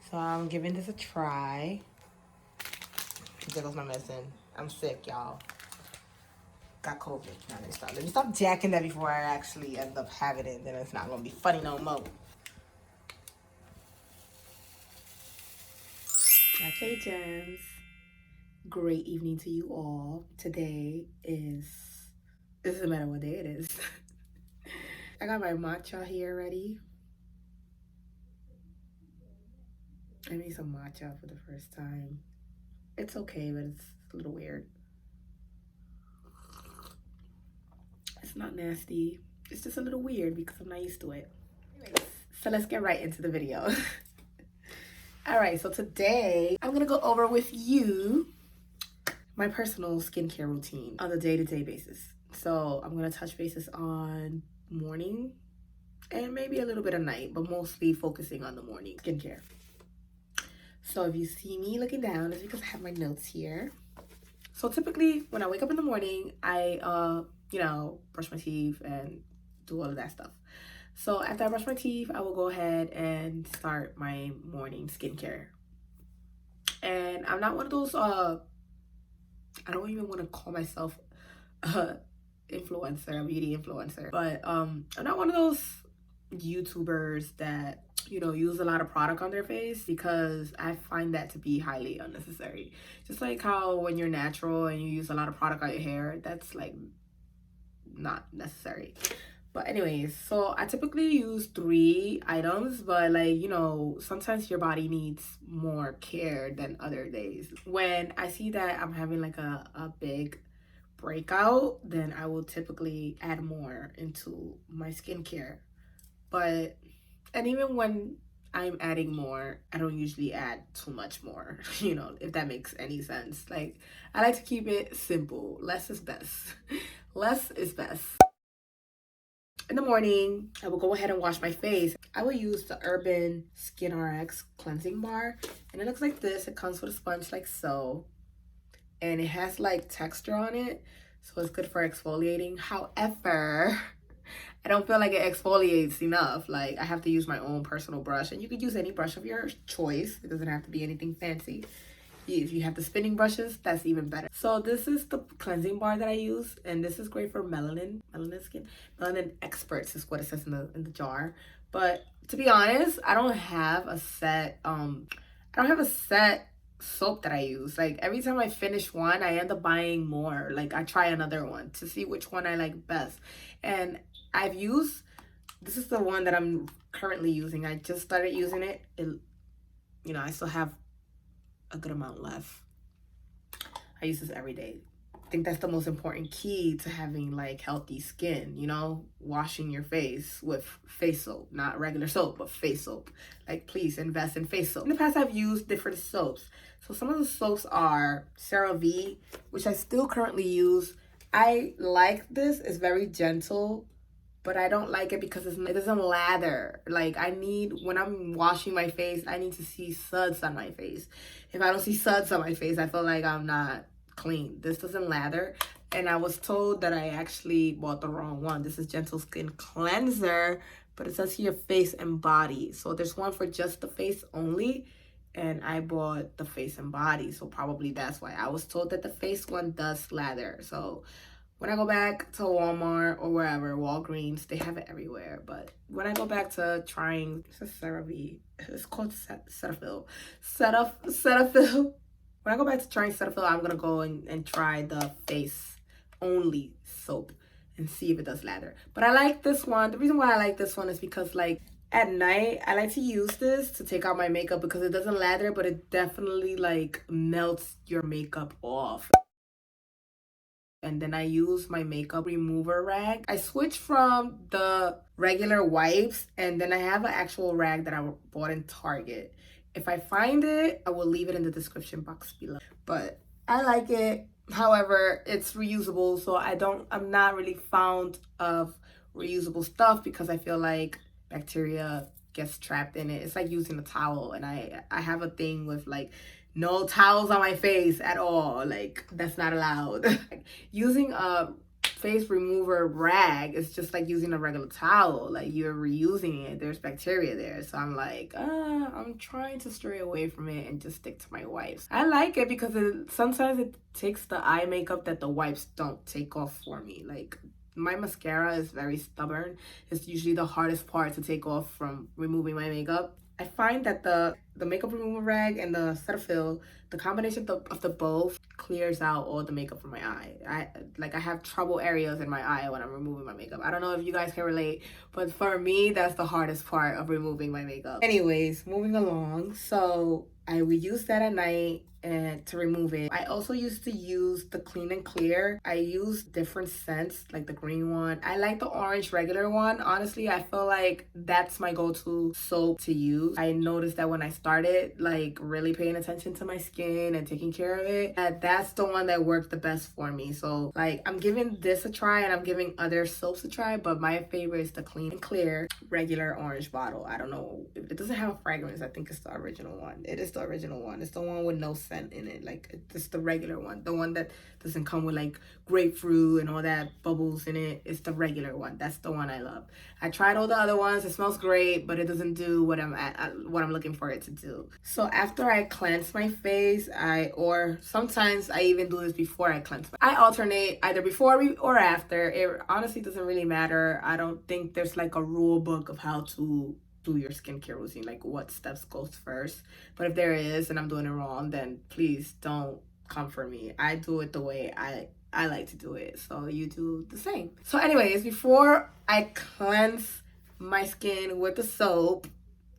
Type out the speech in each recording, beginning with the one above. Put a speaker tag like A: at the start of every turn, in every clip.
A: So I'm giving this a try. There goes my medicine. I'm sick, y'all. Got COVID. Now let me stop jacking that before I actually end up having it. Then it's not gonna be funny no more. Hey gems. Great evening to you all. Today it doesn't matter what day it is. I got my matcha here ready. I made some matcha for the first time. It's okay, but it's a little weird. It's not nasty. It's just a little weird because I'm not used to it. Anyways, so let's get right into the video. Alright, so today I'm gonna go over with you my personal skincare routine on a day-to-day basis. So I'm gonna touch bases on morning and maybe a little bit of night, but mostly focusing on the morning skincare. So if you see me looking down, it's because I have my notes here. So typically when I wake up in the morning, I brush my teeth and do all of that stuff. So after I brush my teeth, I will go ahead and start my morning skincare. And I'm not one of those, I don't even want to call myself a influencer, a beauty influencer. But I'm not one of those YouTubers that, use a lot of product on their face, because I find that to be highly unnecessary. Just like how when you're natural and you use a lot of product on your hair, that's like not necessary. But anyways, so I typically use 3 items, but sometimes your body needs more care than other days. When I see that I'm having like a big breakout, then I will typically add more into my skincare. And even when I'm adding more, I don't usually add too much more, if that makes any sense. Like, I like to keep it simple. Less is best. Less is best. In the morning, I will go ahead and wash my face. I will use the Urban Skin RX cleansing bar, and it looks like this. It comes with a sponge like so, and it has like texture on it, so it's good for exfoliating. However, I don't feel like it exfoliates enough. Like, I have to use my own personal brush, and you could use any brush of your choice. It doesn't have to be anything fancy. If you have the spinning brushes, that's even better. So this is the cleansing bar that I use, and this is great for melanin skin. Melanin experts is what it says in the jar. But to be honest, I don't have a set soap that I use. Like, every time I finish one, I end up buying more. Like, I try another one to see which one I like best. And this is the one that I'm currently using. I just started using it. I still have a good amount left. I use this every day. I think that's the most important key to having like healthy skin, washing your face with face soap, not regular soap, but face soap. Like, please invest in face soap. In the past, I've used different soaps. So some of the soaps are CeraVe, which I still currently use. I like this. It's very gentle, but I don't like it because it doesn't lather. Like, when I'm washing my face, I need to see suds on my face. If I don't see suds on my face, I feel like I'm not clean. This doesn't lather. And I was told that I actually bought the wrong one. This is Gentle Skin Cleanser, but it says here face and body. So there's one for just the face only, and I bought the face and body. So probably that's why. I was told that the face one does lather. So when I go back to Walmart or wherever, Walgreens, they have it everywhere. But when I go back to trying, this is CeraVe. It's called Cetaphil. Cetaphil. When I go back to trying Cetaphil, I'm going to go and try the face only soap and see if it does lather. But I like this one. The reason why I like this one is because, like, at night, I like to use this to take out my makeup because it doesn't lather, but it definitely, like, melts your makeup off. And then I use my makeup remover rag. I switched from the regular wipes, and then I have an actual rag that I bought in Target. If I find it, I will leave it in the description box below. But I like it. However, it's reusable, so I'm not really fond of reusable stuff because I feel like bacteria gets trapped in it. It's like using a towel, and I have a thing with, like, no towels on my face at all. Like, that's not allowed. Using a face remover rag is just like using a regular towel. Like, you're reusing it. There's bacteria there. So I'm like, I'm trying to stray away from it and just stick to my wipes. I like it because sometimes it takes the eye makeup that the wipes don't take off for me. Like, my mascara is very stubborn. It's usually the hardest part to take off from removing my makeup. I find that the makeup remover rag and the Cetaphil, the combination of the both clears out all the makeup from my eye. I have trouble areas in my eye when I'm removing my makeup. I don't know if you guys can relate, but for me, that's the hardest part of removing my makeup. Anyways, moving along. So I would use that at night and to remove it. I also used to use the Clean and Clear. I use different scents, like the green one. I like the orange regular one. Honestly, I feel like that's my go-to soap to use. I noticed that when I started like really paying attention to my skin and taking care of it, that's the one that worked the best for me. So like, I'm giving this a try and I'm giving other soaps a try, but my favorite is the Clean and Clear regular orange bottle. I don't know, it doesn't have a fragrance. I think it's the original one. It is the original one. It's the one with no scent in it. Like, it's the regular one, the one that doesn't come with like grapefruit and all that bubbles in it. It's the regular one. That's the one I love. I tried all the other ones. It smells great, but it doesn't do what I'm looking for it to do. So after I cleanse my face, or sometimes I even do this before I cleanse. I alternate either before or after. It honestly doesn't really matter. I don't think there's like a rule book of how to do your skincare routine, like what steps goes first. But if there is and I'm doing it wrong, then please don't come for me. I do it the way I like to do it, so you do the same. So anyways, before I cleanse my skin with the soap,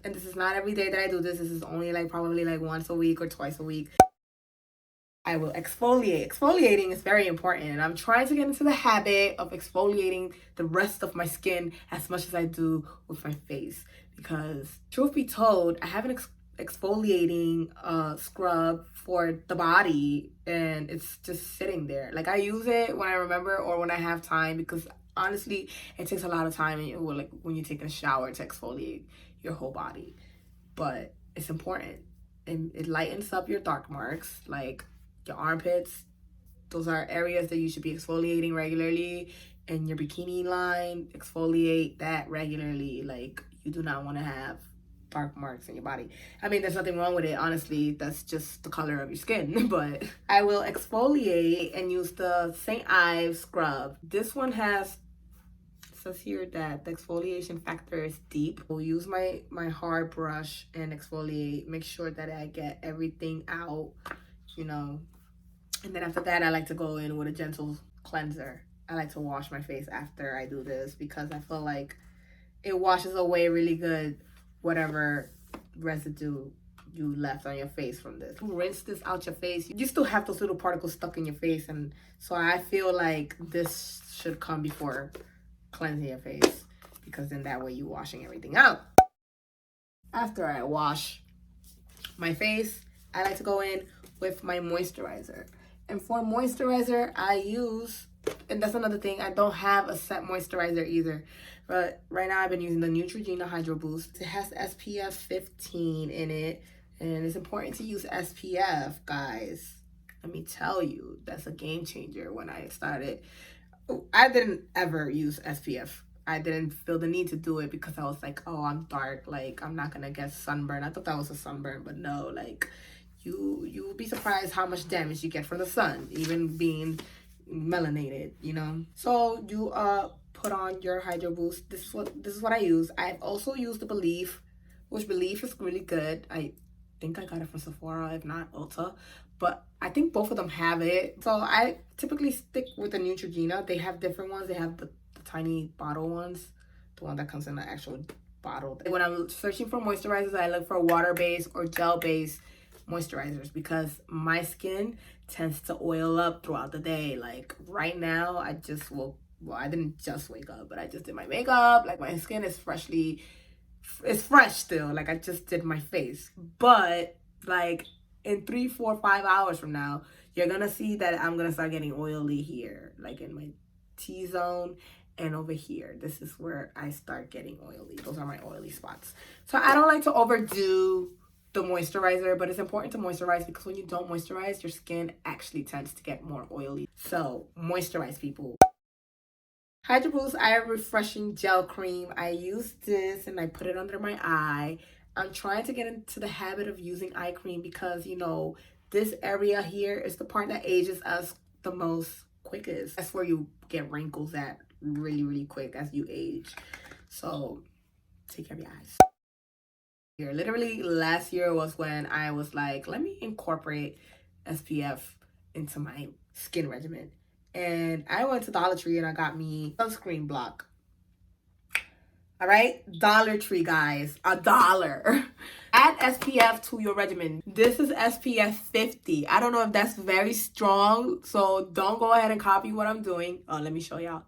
A: and this is not every day that I do this, this is only like probably like once a week or twice a week, I will exfoliate. Exfoliating is very important, and I'm trying to get into the habit of exfoliating the rest of my skin as much as I do with my face, because truth be told, I have an exfoliating scrub for the body and it's just sitting there. Like, I use it when I remember or when I have time, because honestly it takes a lot of time like when you take a shower to exfoliate your whole body, but it's important and it lightens up your dark marks, like your armpits. Those are areas that you should be exfoliating regularly, and your bikini line, exfoliate that regularly. Like, you do not want to have dark marks in your body. I mean, there's nothing wrong with it, honestly. That's just the color of your skin. But I will exfoliate and use the St. Ives scrub. This one it says here that the exfoliation factor is deep. I'll use my hard brush and exfoliate, make sure that I get everything out, you know. And then after that, I like to go in with a gentle cleanser. I like to wash my face after I do this because I feel like it washes away really good whatever residue you left on your face from this. Rinse this out your face. You still have those little particles stuck in your face, and so I feel like this should come before cleansing your face, because then that way you're washing everything out. After I wash my face, I like to go in with my moisturizer. And for moisturizer, I use, and that's another thing, I don't have a set moisturizer either. But right now I've been using the Neutrogena Hydro Boost. It has SPF 15 in it, and it's important to use SPF, guys. Let me tell you, that's a game changer. When I started, I didn't ever use SPF. I didn't feel the need to do it because I was like, oh, I'm dark, like I'm not gonna get sunburn. I thought that was a sunburn, but no, like you will be surprised how much damage you get from the sun, even being melanated, you know. So you put on your Hydro Boost. This is what I use. I've also used the Believe, which Believe is really good. I think I got it from Sephora, if not Ulta, but I think both of them have it. So I typically stick with the Neutrogena. They have different ones. They have the tiny bottle ones, the one that comes in the actual bottle. When I'm searching for moisturizers, I look for water-based or gel-based moisturizers because my skin tends to oil up throughout the day. Like right now, I didn't just wake up, but I just did my makeup. Like, my skin is it's fresh still. Like, I just did my face, but like in 3, 4, 5 hours from now, you're gonna see that I'm gonna start getting oily here, like in my T-zone and over here. This is where I start getting oily. Those are my oily spots. So I don't like to overdo the moisturizer, but it's important to moisturize because when you don't moisturize, your skin actually tends to get more oily. So moisturize, people. Hydro Boost Eye Refreshing Gel Cream. I use this and I put it under my eye. I'm trying to get into the habit of using eye cream because, you know, this area here is the part that ages us the most quickest. That's where you get wrinkles at really, really quick as you age. So take care of your eyes. Literally last year was when I was like, let me incorporate SPF into my skin regimen. And I went to Dollar Tree and I got me sunscreen block. All right, Dollar Tree, guys, $1. Add SPF to your regimen. This is SPF 50. I don't know if that's very strong, so don't go ahead and copy what I'm doing. Oh, let me show y'all.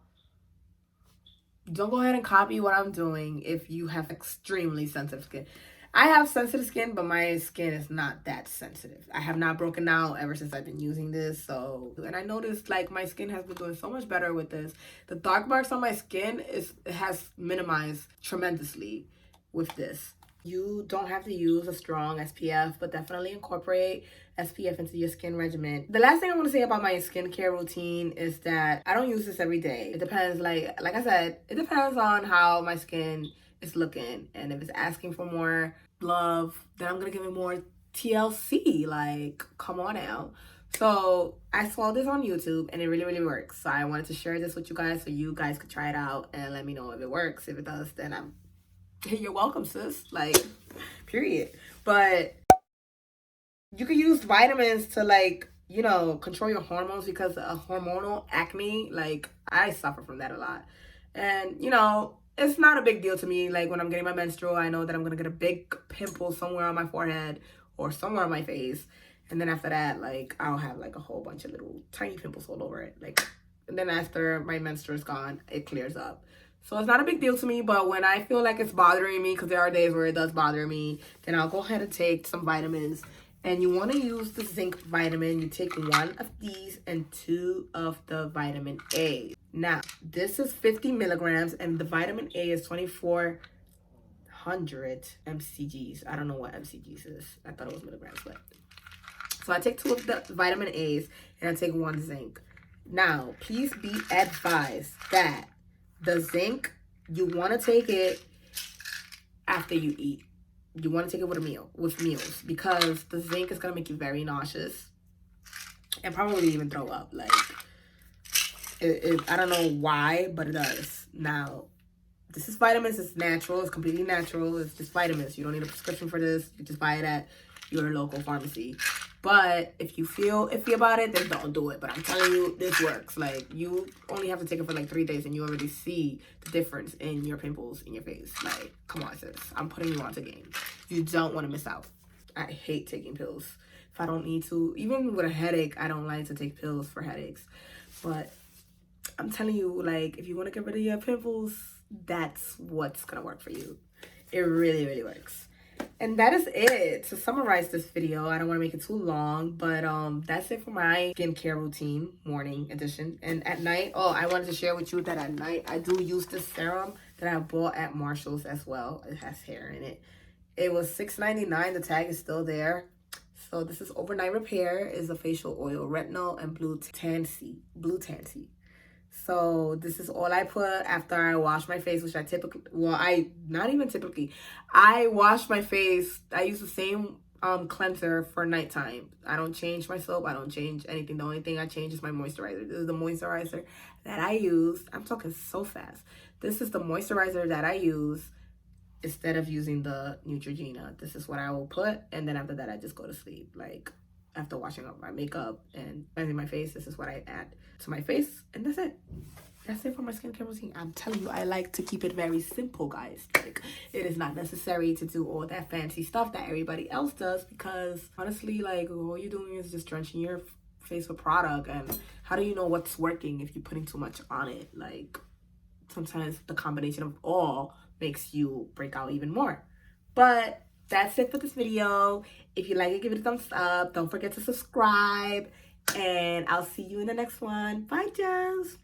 A: Don't go ahead and copy what I'm doing if you have extremely sensitive skin. I have sensitive skin, but my skin is not that sensitive. I have not broken out ever since I've been using this. And I noticed like my skin has been doing so much better with this. The dark marks on my skin has minimized tremendously with this. You don't have to use a strong SPF, but definitely incorporate SPF into your skin regimen. The last thing I want to say about my skincare routine is that I don't use this every day. It depends, like I said, it depends on how my skin is looking. And if it's asking for more love, then I'm going to give it more TLC. Like, come on now. So I saw this on YouTube and it really, really works. So I wanted to share this with you guys so you guys could try it out and let me know if it works. If it does, then you're welcome, sis. Like, period. But you can use vitamins to, like, you know, control your hormones because of hormonal acne. Like, I suffer from that a lot. And, you know, it's not a big deal to me. Like, when I'm getting my menstrual, I know that I'm going to get a big pimple somewhere on my forehead or somewhere on my face. And then after that, like, I'll have, like, a whole bunch of little tiny pimples all over it. Like, and then after my menstrual is gone, it clears up. So it's not a big deal to me, but when I feel like it's bothering me, because there are days where it does bother me, then I'll go ahead and take some vitamins. And you want to use the zinc vitamin. You take 1 of these and 2 of the vitamin A. Now, this is 50 milligrams and the vitamin A is 2400 mcgs. I don't know what mcgs is. I thought it was milligrams, but. So I take 2 of the vitamin A's and I take 1 zinc. Now, please be advised that the zinc, you want to take it after you eat. You want to take it with meals, because the zinc is going to make you very nauseous and probably even throw up. Like, I don't know why, but it does. Now, this is vitamins. It's natural. It's completely natural. It's just vitamins. You don't need a prescription for this. You just buy it at your local pharmacy. But if you feel iffy about it, then don't do it. But I'm telling you, this works. Like, you only have to take it for like 3 days and you already see the difference in your pimples in your face. Like, come on, sis. I'm putting you onto game. You don't want to miss out. I hate taking pills if I don't need to. Even with a headache, I don't like to take pills for headaches. But I'm telling you, like, if you want to get rid of your pimples, that's what's going to work for you. It really, really works. And that is it. To summarize this video, I don't want to make it too long, but that's it for my skincare routine, morning edition. And at night, I wanted to share with you that at night, I do use this serum that I bought at Marshall's as well. It has hair in it. It was $6.99. The tag is still there. So this is Overnight Repair. Is a facial oil, retinol and blue tansy. So this is all I put after I wash my face, which I typically, I wash my face. I use the same cleanser for nighttime. I don't change my soap. I don't change anything. The only thing I change is my moisturizer. This is the moisturizer that I use. I'm talking so fast. This is the moisturizer that I use instead of using the Neutrogena. This is what I will put, and then after that, I just go to sleep. Like, after washing up my makeup and cleansing my face, this is what I add to my face, and that's it. That's it for my skincare routine. I'm telling you, I like to keep it very simple, guys. Like, it is not necessary to do all that fancy stuff that everybody else does, because honestly, like, all you're doing is just drenching your face with product, and how do you know what's working if you're putting too much on it? Like, sometimes the combination of all makes you break out even more. But that's it for this video. If you like it, give it a thumbs up. Don't forget to subscribe. And I'll see you in the next one. Bye, Jazz.